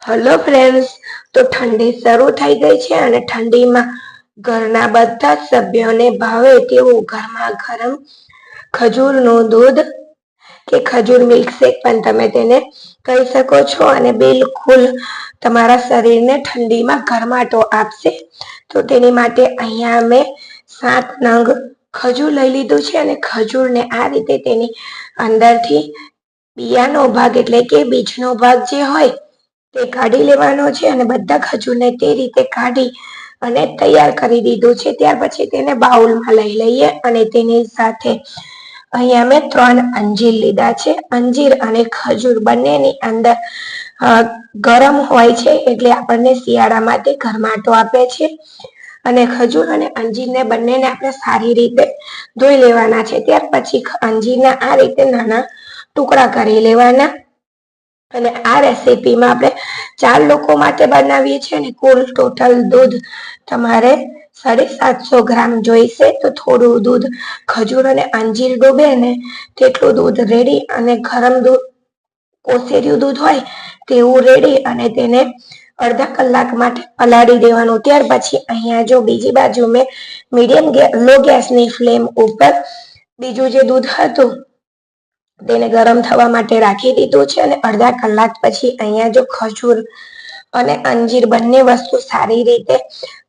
Hello friends, તો ઠંડી શરૂ થઈ ગઈ છે અને ઠંડીમાં ઘરના બધા જ સભ્યોને ભાવે તેવું ગરમા ગરમ ખજૂરનું દૂધ કે ખજૂર મિલ્કશેક પણ તમે તેને કહી શકો છો અને બિલકુલ તમારા શરીરને ઠંડીમાં ગરમાટો આપશે. તો તેની માટે અહીંયા અમે 7 નંગ ખજૂર લઈ લીધું છે અને ખજૂરને આ રીતે તેની અંદરથી બિયાનો ભાગ એટલે કે બીજનો ભાગ જે હોય તે કાઢી લેવાનો છે અને બધા ખજૂરને તે રીતે કાઢી અને તૈયાર કરી દીધું છે. ત્યાર પછી તેને બાઉલમાં લઈ લઈએ અને તેની સાથે અહીંયા મેં 3 અંજીર લીધા છે. અંજીર અને ખજૂર બંનેની અંદર ગરમ હોય છે એટલે આપણને શિયાળા માટે ગરમાટો આપે છે. અને ખજૂર અને અંજીરને બંનેને આપણે સારી રીતે ધોઈ લેવાના છે. ત્યાર પછી અંજીરના આ રીતે નાના ટુકડા કરી લેવાના. અને આ રેસીપીમાં આપણે 4 લોકો માટે બનાવીએ છીએ અને કુલ ટોટલ દૂધ તમારે 750 ગ્રામ જોઈશે. તો થોડું દૂધ ખજૂર અને અંજીર ડૂબે ને તેટલું દૂધ રેડી અને ગરમ દૂધ કોસેર્યું દૂધ હોય તેવું રેડી અને તેને અડધા કલાક માટે પલાળી દેવાનું. ત્યાર પછી અહીંયા જો બીજી બાજુ મેં મીડિયમ લો ગેસની ફ્લેમ ઉપર બીજું જે દૂધ હતું તેને ગરમ થવા માટે રાખી દીધું છે અને અડધા કલાક પછી અહીંયા જો ખજૂર અને અંજીર બંને વસ્તુ સારી રીતે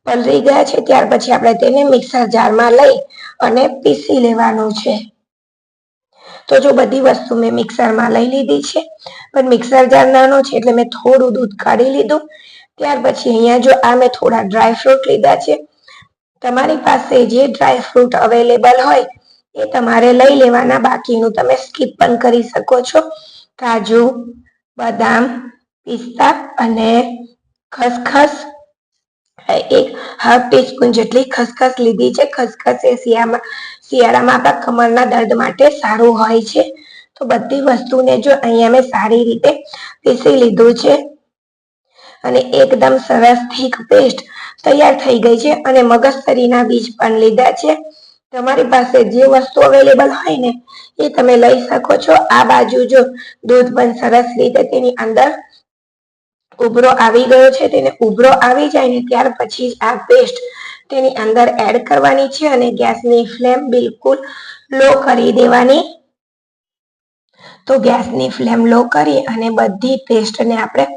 પલળી ગયા છે ત્યાર પછી આપણે તેને મિક્સર જારમાં લઈ અને પીસી લેવાનું છે. તો જો બધી વસ્તુ મેં મિક્સરમાં લઈ લીધી છે પણ મિક્સર જાર નાનો છે એટલે મેં થોડું દૂધ કાઢી લીધું. ત્યાર પછી અહીંયા જો આ મેં થોડા ડ્રાય ફ્રૂટ લીધા છે. તમારી પાસે જે ડ્રાય ફ્રૂટ અવેલેબલ હોય એ તમારે લઈ લેવાના, બાકીનું તમે સ્કીપ પણ કરી શકો છો. કાજુ, બદામ, પિસ્તા અને ખસખસ 1/2 ટીસ્પૂન જેટલી ખસખસ લીધી છે. ખસખસ એ શિયાળામાં આપણા કમરના દર્દ માટે સારું હોય છે. તો બધી વસ્તુને જો અહીંયા મેં સારી રીતે પીસી લીધું છે અને એકદમ સરસ થીક પેસ્ટ તૈયાર થઈ ગઈ છે. અને મગજતરીના બીજ પણ લીધા છે. તમારી પાસે જે વસ્તુ અવેલેબલ હોય ને એ તમે લઈ શકો છો. આ બાજુ જો દૂધ પણ સરસ રીતે તેની અંદર ઉભરો આવી ગયો છે. તેને ઉભરો આવી જાય ને ત્યાર પછી આ પેસ્ટ તેની અંદર એડ કરવાની છે અને ગેસની ફ્લેમ બિલકુલ લો કરી દેવાની. તો ગેસની ફ્લેમ લો કરી અને બધી પેસ્ટને આપણે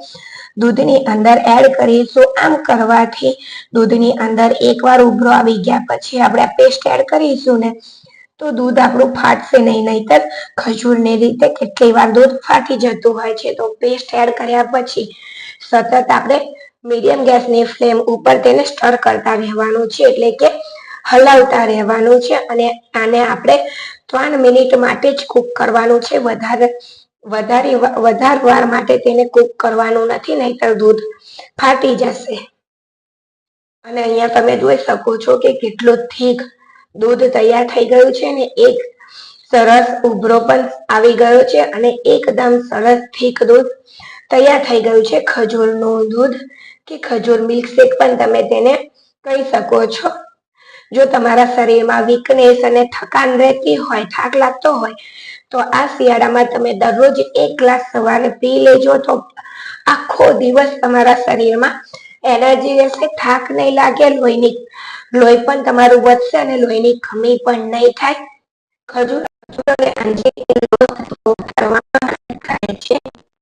દૂધની અંદર એડ કરીશું. આમ કરવાથી દૂધની અંદર એકવાર ઉભરો આવી ગયા પછી આપણે પેસ્ટ એડ કરીશું ને તો દૂધ આપણું ફાટશે નહીં. નહીતર ખજૂરને રીતે કેટલી વાર દૂધ ફાટી જતું હોય છે. તો પેસ્ટ એડ કર્યા પછી સતત આપણે મીડિયમ ગેસની ફ્લેમ ઉપર તેને સ્ટર કરતા રહેવાનું છે એટલે કે હલાવતા રહેવાનું છે. અને આને આપણે 3 મિનિટ માટે જ કૂક કરવાનું છે. વધારે વાર માટે તેને કૂક કરવાનું નથી, નહીતર દૂધ ફાટી જશે. અને અહીંયા તમે જોઈ શકો છો કે કેટલું થીક દૂધ તૈયાર થઈ ગયું છે ને એક સરસ ઉભરો પણ આવી ગયો છે અને એકદમ સરસ થીક દૂધ તૈયાર થઈ ગયું છે. ખજૂરનું દૂધ કે ખજૂર મિલ્કશેક પણ તમે તેને કહી શકો છો. જો તમારા શરીરમાં વીકનેસ અને થકાન રહેતી હોય, થાક લાગતો હોય તો આ શિયાળામાં તમે દરરોજ 1 ગ્લાસ સવારે પી લેજો તો આખો દિવસ તમારા શરીરમાં એનર્જી રહેશે, થાક નહીં લાગે, લોહી પણ તમારું વધશે અને લોહીની કમી પણ નહીં થાય. ખજૂર અને અંજીર ખાય છે